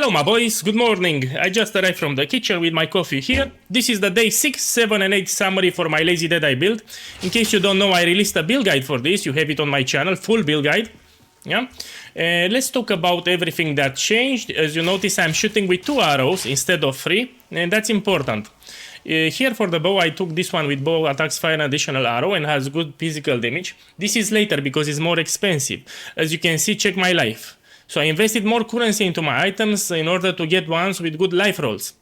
Hello my boys, good morning. I just arrived from the kitchen with my coffee here. This is the day 6, 7 and 8 summary for my lazy DEADYE build. In case you don't know, I released a build guide for this. You have it on my channel, full build guide. Yeah. Let's talk about everything that changed. As you notice, I'm shooting with 2 arrows instead of 3, and that's important. Here for the bow, I took this one with bow attacks fire an additional arrow and has good physical damage. This is later because it's more expensive. As you can see, check my life. So I invested more currency into my items in order to get ones with good life rolls.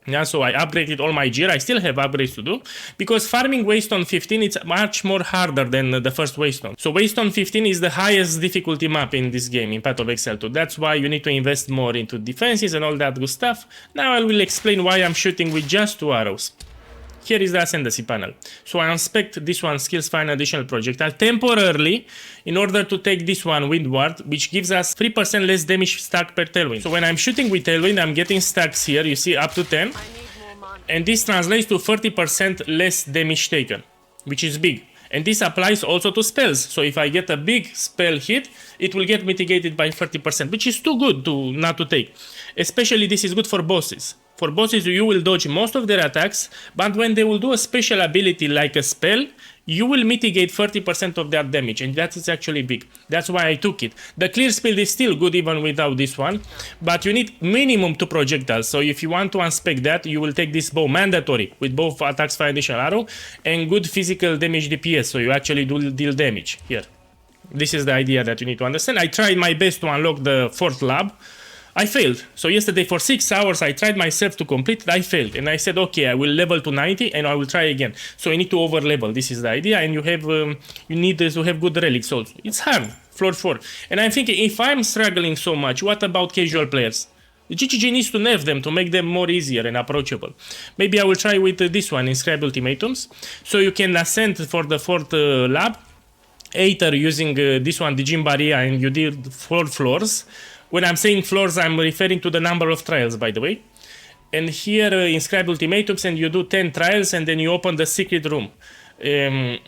Yeah, so I upgraded all my gear. I still have upgrades to do because farming Waystone 15 it's much more harder than the first Waystone. So Waystone 15 is the highest difficulty map in this game in Path of Exile 2. That's why you need to invest more into defenses and all that good stuff. Now I will explain why I'm shooting with just 2 arrows. Here is the ascendancy panel. So I inspect this one skills find additional projectile temporarily in order to take this one windward, which gives us 3% less damage stack per tailwind. So when I'm shooting with tailwind, I'm getting stacks here, you see, up to 10. And this translates to 30% less damage taken, which is big. And this applies also to spells. So if I get a big spell hit, it will get mitigated by 30%, which is too good to not to take. Especially this is good for bosses. For bosses, you will dodge most of their attacks, but when they will do a special ability like a spell, you will mitigate 30% of that damage, and that is actually big. That's why I took it. The clear speed is still good even without this one, but you need minimum 2 projectiles. So if you want to unspec that, you will take this bow mandatory with both attacks fire additional arrow and good physical damage DPS, so you actually do deal damage here. This is the idea that you need to understand. I tried my best to unlock the 4th lab. I failed. So yesterday for 6 hours I tried myself to complete it. I failed, and I said okay, I will level to 90 and I will try again. So you need to over level. This is the idea, and you have you need to have good relics also. It's hard, floor 4. And I'm thinking, if I'm struggling so much, what about casual players? The GGG needs to nerf them to make them more easier and approachable. Maybe I will try with this one, Inscribe Ultimatums. So you can ascend for the 4th lab, either using this one, the Gym Barrier, and you did 4 floors. When I'm saying floors, I'm referring to the number of trials, by the way. And here, Inscribe Ultimatums, and you do 10 trials, and then you open the secret room.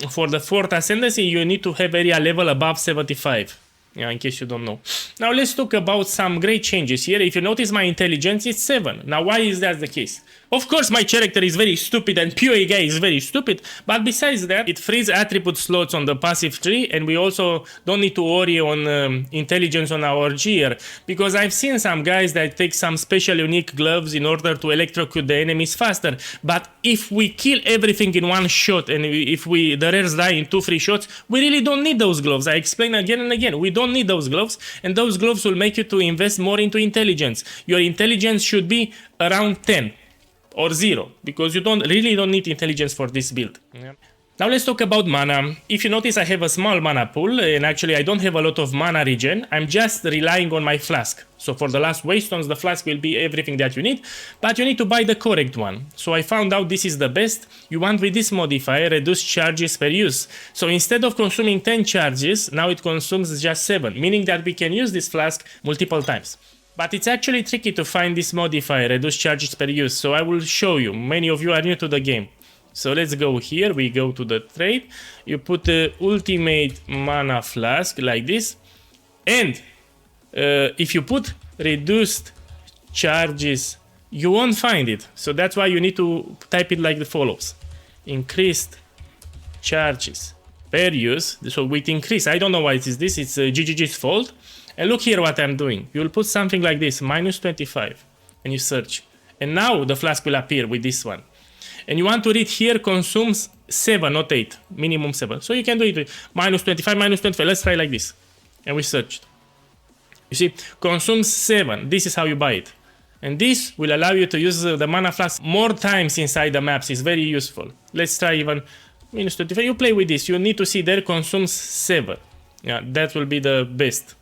For the 4th Ascendancy, you need to have area level above 75. Yeah, in case you don't know. Now let's talk about some great changes here. If you notice, my intelligence is 7. Now why is that the case? Of course my character is very stupid and POEGuy is very stupid, but besides that, it frees attribute slots on the passive tree, and we also don't need to worry on intelligence on our gear, because I've seen some guys that take some special unique gloves in order to electrocute the enemies faster. But if we kill everything in one shot, and if the rares die in 2-3 shots, we really don't need those gloves. I explain again and again, we don't need those gloves, and those gloves will make you to invest more into intelligence. Your intelligence should be around 10 or 0, because you really don't need intelligence for this build. Yeah. Now let's talk about mana. If you notice, I have a small mana pool, and actually I don't have a lot of mana regen. I'm just relying on my flask. So for the last Waystones, the flask will be everything that you need, but you need to buy the correct one. So I found out this is the best. You want with this modifier reduce charges per use. So instead of consuming 10 charges, now it consumes just 7, meaning that we can use this flask multiple times. But it's actually tricky to find this modifier, reduce charges per use, so I will show you. Many of you are new to the game. So let's go here, we go to the trade, you put the ultimate mana flask like this, and if you put reduced charges, you won't find it. So that's why you need to type it like the follows. Increased charges per use, so with increase, I don't know why it is this, it's GGG's fault. And look here what I'm doing. You'll put something like this, -25, and you search. And now the flask will appear with this one. And you want to read here, consumes 7, not 8, minimum 7. So you can do it with -25, -25. Let's try like this. And we searched. You see, consumes 7. This is how you buy it. And this will allow you to use the mana flask more times inside the maps. It's very useful. Let's try even -25. You play with this. You need to see there consumes 7. Yeah, that will be the best.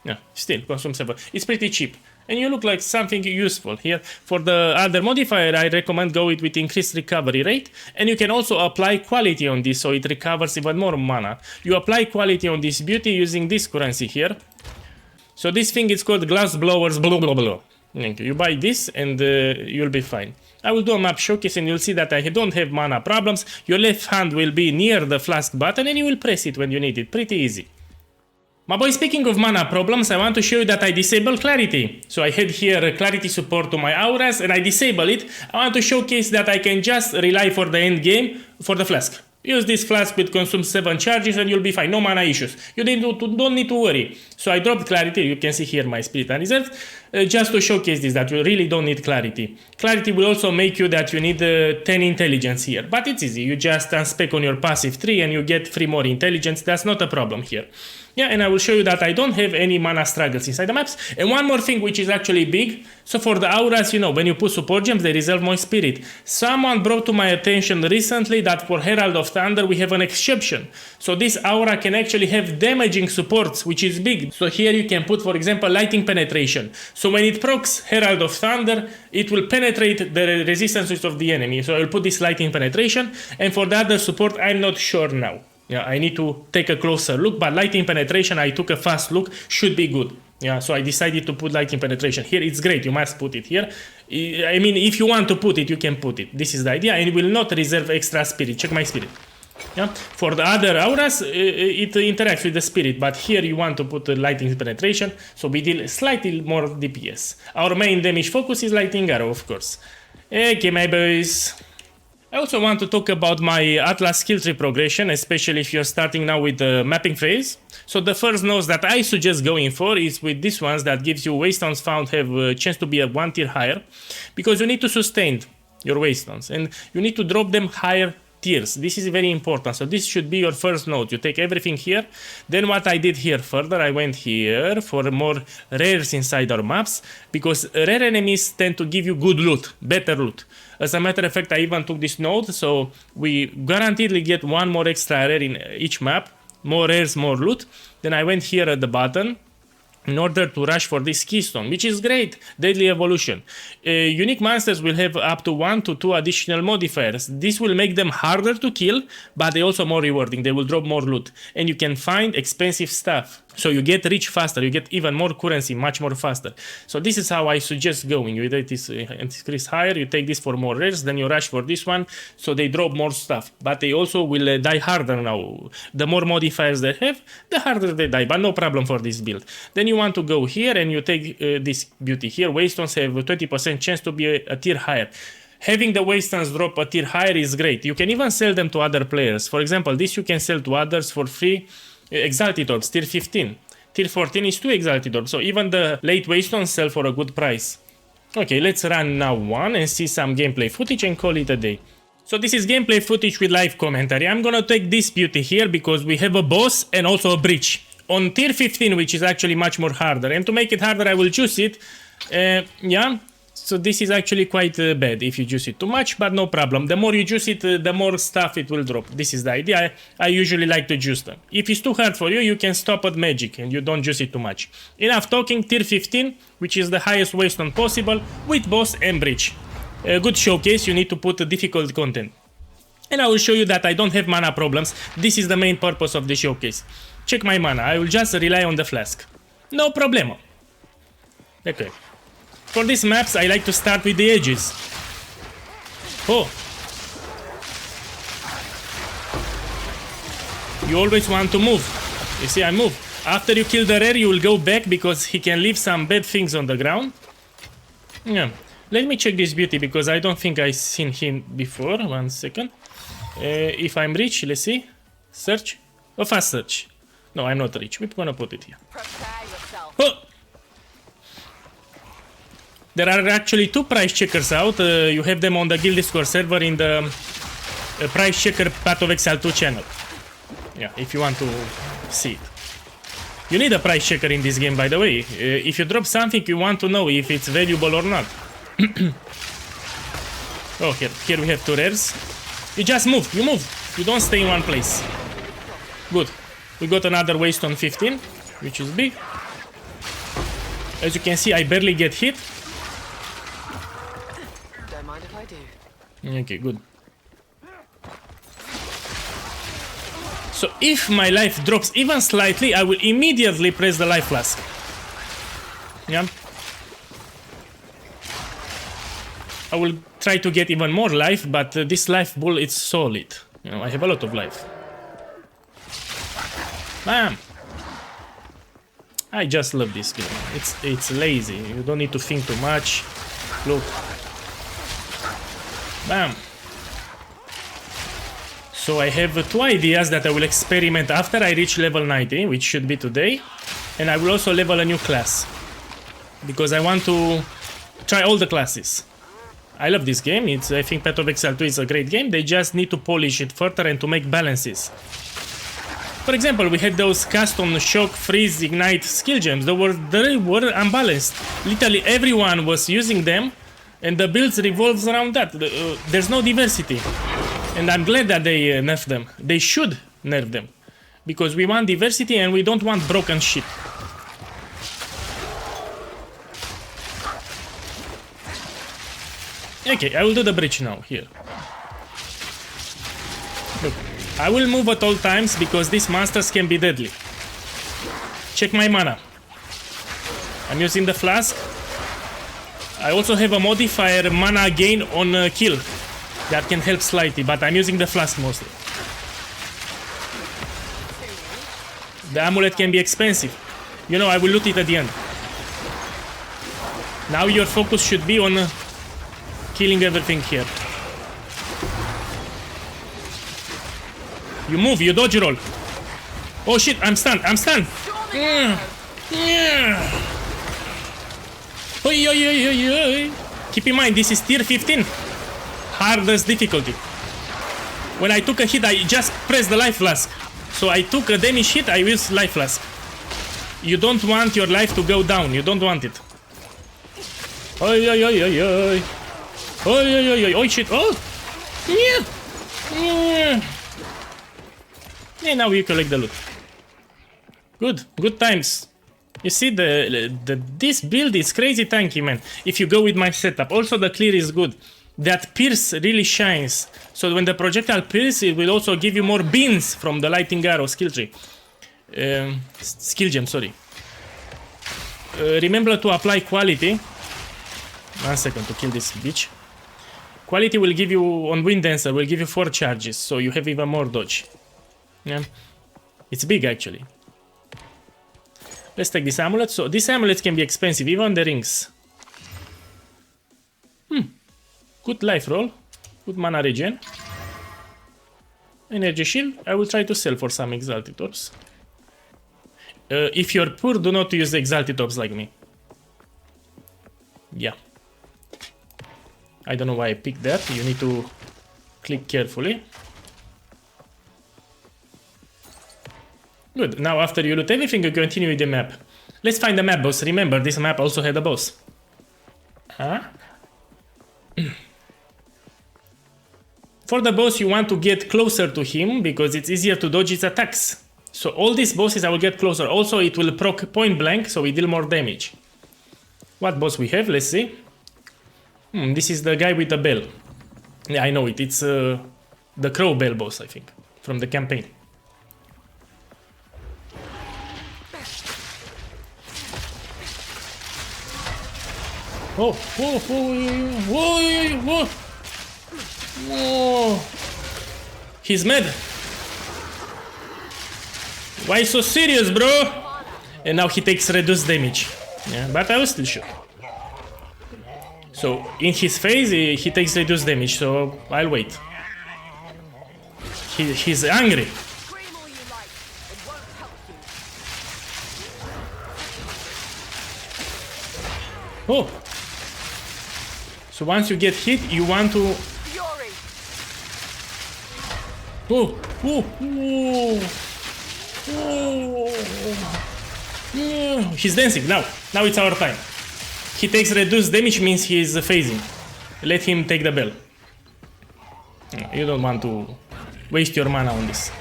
Yeah, still consumes 7. It's pretty cheap. And you look like something useful here. For the other modifier, I recommend go with increased recovery rate. And you can also apply quality on this, so it recovers even more mana. You apply quality on this beauty using this currency here. So this thing is called glass blowers, blah, blah, blah. You buy this and you'll be fine. I will do a map showcase and you'll see that I don't have mana problems. Your left hand will be near the flask button and you will press it when you need it. Pretty easy. My boy, speaking of mana problems, I want to show you that I disable clarity. So I had here clarity support to my auras and I disable it. I want to showcase that I can just rely for the end game for the flask. Use this flask which consumes 7 charges and you'll be fine, no mana issues. You don't need to worry. So I dropped clarity, you can see here my spirit unreserved, just to showcase this, that you really don't need clarity. Clarity will also make you that you need 10 intelligence here, but it's easy, you just unspec on your passive 3 and you get 3 more intelligence, that's not a problem here. Yeah, and I will show you that I don't have any mana struggles inside the maps. And one more thing which is actually big, so for the auras, you know, when you put support gems, they reserve more spirit. Someone brought to my attention recently that for Herald of Thunder we have an exception. So this aura can actually have damaging supports, which is big. So here you can put, for example, Lightning Penetration. So when it procs Herald of Thunder, it will penetrate the resistances of the enemy. So I'll put this Lightning Penetration, and for the other support, I'm not sure now. Yeah, I need to take a closer look, but Lightning Penetration, I took a fast look, should be good. Yeah, so I decided to put Lightning Penetration here. It's great, you must put it here. I mean, if you want to put it, you can put it. This is the idea, and it will not reserve extra spirit. Check my spirit. Yeah, for the other auras, it interacts with the spirit, but here you want to put Lightning Penetration, so we deal slightly more DPS. Our main damage focus is Lightning Arrow, of course. Okay, my boys. I also want to talk about my Atlas skill tree progression, especially if you're starting now with the mapping phase. So the first nodes that I suggest going for is with these ones that gives you Waystones found have a chance to be a 1 tier higher, because you need to sustain your Waystones and you need to drop them higher tiers. This is very important. So this should be your first node. You take everything here. Then what I did here further, I went here for more rares inside our maps, because rare enemies tend to give you good loot, better loot. As a matter of fact, I even took this node, so we guaranteedly get 1 more extra rare in each map. More rares, more loot. Then I went here at the bottom in order to rush for this keystone, which is great. Deadly evolution. Unique monsters will have up to 1 to 2 additional modifiers. This will make them harder to kill, but they also more rewarding. They will drop more loot, and you can find expensive stuff. So you get rich faster, you get even more currency, much more faster. So this is how I suggest going. You take this increase higher, you take this for more rares, then you rush for this one, so they drop more stuff. But they also will die harder now. The more modifiers they have, the harder they die, but no problem for this build. Then you want to go here and you take this beauty here. Waystones have a 20% chance to be a tier higher. Having the Waystones drop a tier higher is great. You can even sell them to other players. For example, this you can sell to others for free. Exalted Orbs, tier 15. Tier 14 is 2 Exalted Orbs, so even the late Waystones sell for a good price. Okay, let's run now one and see some gameplay footage and call it a day. So this is gameplay footage with live commentary. I'm gonna take this beauty here because we have a boss and also a breach. On tier 15, which is actually much more harder. And to make it harder, I will juice it. Yeah. So this is actually quite bad if you juice it too much, but no problem. The more you juice it, the more stuff it will drop. This is the idea. I usually like to juice them. If it's too hard for you, you can stop at magic and you don't juice it too much. Enough talking, tier 15, which is the highest Waystone possible, with boss and breach. A good showcase, you need to put difficult content. And I will show you that I don't have mana problems. This is the main purpose of the showcase. Check my mana, I will just rely on the flask. No problemo. Okay. For these maps, I like to start with the edges. Oh. You always want to move. You see, I move. After you kill the rare, you will go back because he can leave some bad things on the ground. Yeah. Let me check this beauty because I don't think I've seen him before. 1 second. If I'm rich, let's see. Search. Oh, fast search. No, I'm not rich. We're gonna put it here. Oh! There are actually 2 price checkers out. You have them on the Guild Discord server in the price checker Path of Exile 2 channel. Yeah, if you want to see it. You need a price checker in this game, by the way. If you drop something, you want to know if it's valuable or not. Oh, here we have 2 rares. You just move, you move. You don't stay in one place. Good. We got another Waystone 15, which is big. As you can see, I barely get hit. Okay, good. So if my life drops even slightly, I will immediately press the life flask. Yeah. I will try to get even more life, but this life bull is solid. You know, I have a lot of life. Bam! I just love this game. It's lazy. You don't need to think too much. Look. Bam. So I have 2 ideas that I will experiment after I reach level 90, which should be today. And I will also level a new class. Because I want to try all the classes. I love this game. I think Path of Exile 2 is a great game. They just need to polish it further and to make balances. For example, we had those cast on shock, freeze, ignite skill gems. They were unbalanced. Literally everyone was using them, and the builds revolves around that. There's no diversity. And I'm glad that they nerfed them. They should nerf them. Because we want diversity and we don't want broken shit. Okay, I will do the bridge now, here. Look, I will move at all times because these monsters can be deadly. Check my mana. I'm using the Flask. I also have a modifier mana gain on kill. That can help slightly, but I'm using the Flask mostly. The amulet can be expensive. You know, I will loot it at the end. Now your focus should be on killing everything here. You move, you dodge roll. Oh shit, I'm stunned, I'm stunned. Keep in mind, this is tier 15. Hardest difficulty. When I took a hit, I just pressed the life flask. So I took a damage hit, I used life flask. You don't want your life to go down, you don't want it. Oi, oi, oi, oi, oi. Oi, oi, oi, oi, oi, shit, oh! Yeah. And now you collect the loot. Good times. You see, this build is crazy tanky, man. If you go with my setup. Also, the clear is good. That pierce really shines. So when the projectile pierce, it will also give you more beans from the lightning arrow skill tree. Skill gem, sorry. Remember to apply quality. 1 second to kill this bitch. Quality will give you, on Wind Dancer, will give you 4 charges, so you have even more dodge. Yeah. It's big, actually. Let's take this amulet. So these amulets can be expensive, even the rings. Good life roll. Good mana regen. Energy shield. I will try to sell for some exalted orbs. If you're poor, do not use exalted orbs like me. Yeah. I don't know why I picked that. You need to click carefully. Good. Now after you loot everything, you continue with the map. Let's find the map boss. Remember, this map also had a boss. Huh? For the boss, you want to get closer to him because it's easier to dodge his attacks. So all these bosses, I will get closer. Also, it will proc point blank, so we deal more damage. What boss we have? Let's see. This is the guy with the bell. Yeah, I know it. It's the crow bell boss, I think, from the campaign. Oh, oh, oh, oh, oh, oh. He's mad. Why so serious, bro? And now he takes reduced damage. Yeah, but I will still shoot. So in his face, he takes reduced damage. So I'll wait. He's angry. Oh. So once you get hit, you want to. Oh, oh, oh. Oh. He's dancing now. Now it's our time. He takes reduced damage, means he is phasing. Let him take the bell. You don't want to waste your mana on this.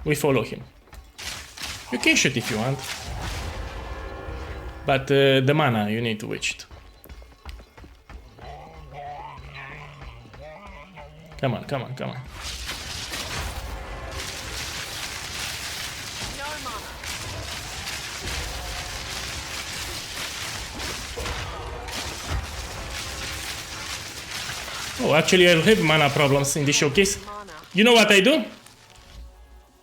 We follow him. You can shoot if you want. But the mana, you need to waste it. Come on, come on, come on. Oh, actually, I'll have mana problems in this showcase. You know what I do?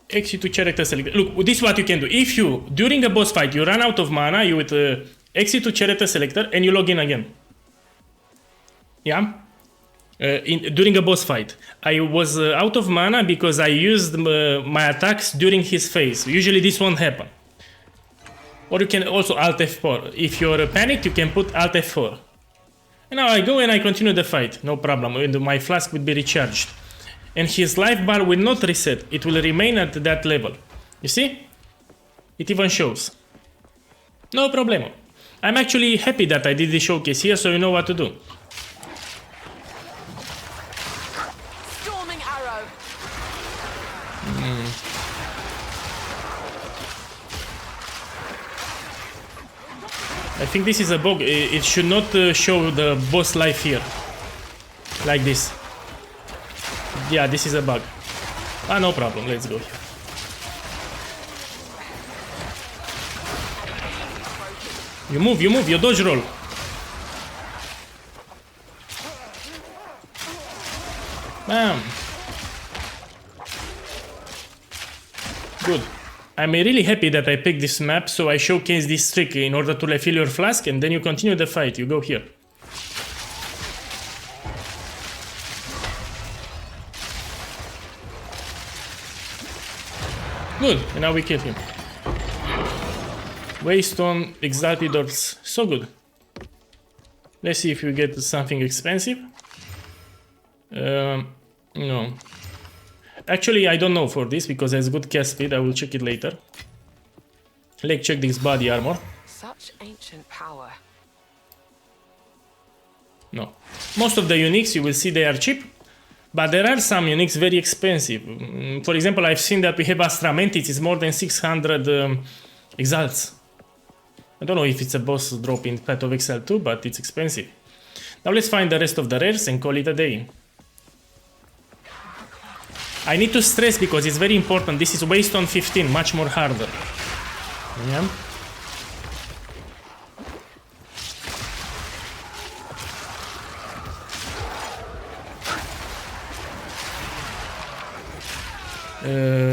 Exit to character select. Look, this is what you can do. If you, during a boss fight, you run out of mana, you would exit to character selector and you log in again. Yeah? During a boss fight. I was out of mana because I used my attacks during his phase. Usually this won't happen. Or you can also Alt F4. If you're panicked, you can put Alt F4. And now I go and I continue the fight. No problem. And my flask will be recharged. And his life bar will not reset. It will remain at that level. You see? It even shows. No problem. I'm actually happy that I did the showcase here, so you know what to do. Storming arrow. I think this is a bug. It should not show the boss life here. Like this. Yeah, this is a bug. Ah, no problem. Let's go. You move, you dodge roll. Bam. Good. I'm really happy that I picked this map, so I showcase this trick in order to refill your flask, and then you continue the fight. You go here. Good, and now we kill him. Waystone, Exalted Orbs, so good. Let's see if we get something expensive. No. Actually, I don't know for this because it has good cast speed. I will check it later. Let's check this body armor. Such ancient power. No. Most of the uniques, you will see they are cheap. But there are some uniques very expensive. For example, I've seen that we have Astramentis, it's more than 600 exalts. I don't know if it's a boss drop in Path of Exile 2, but it's expensive. Now let's find the rest of the rares and call it a day. I need to stress because it's very important. This is Waystone 15, much more harder. Yeah.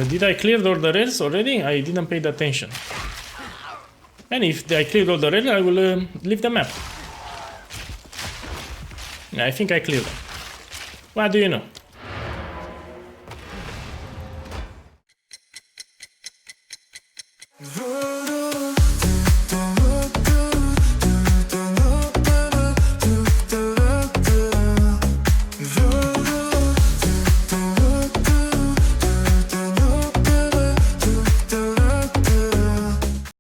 Did I clear all the rares already? I didn't pay attention. And if I cleared all the rares, I will leave the map. I think I cleared them. What do you know?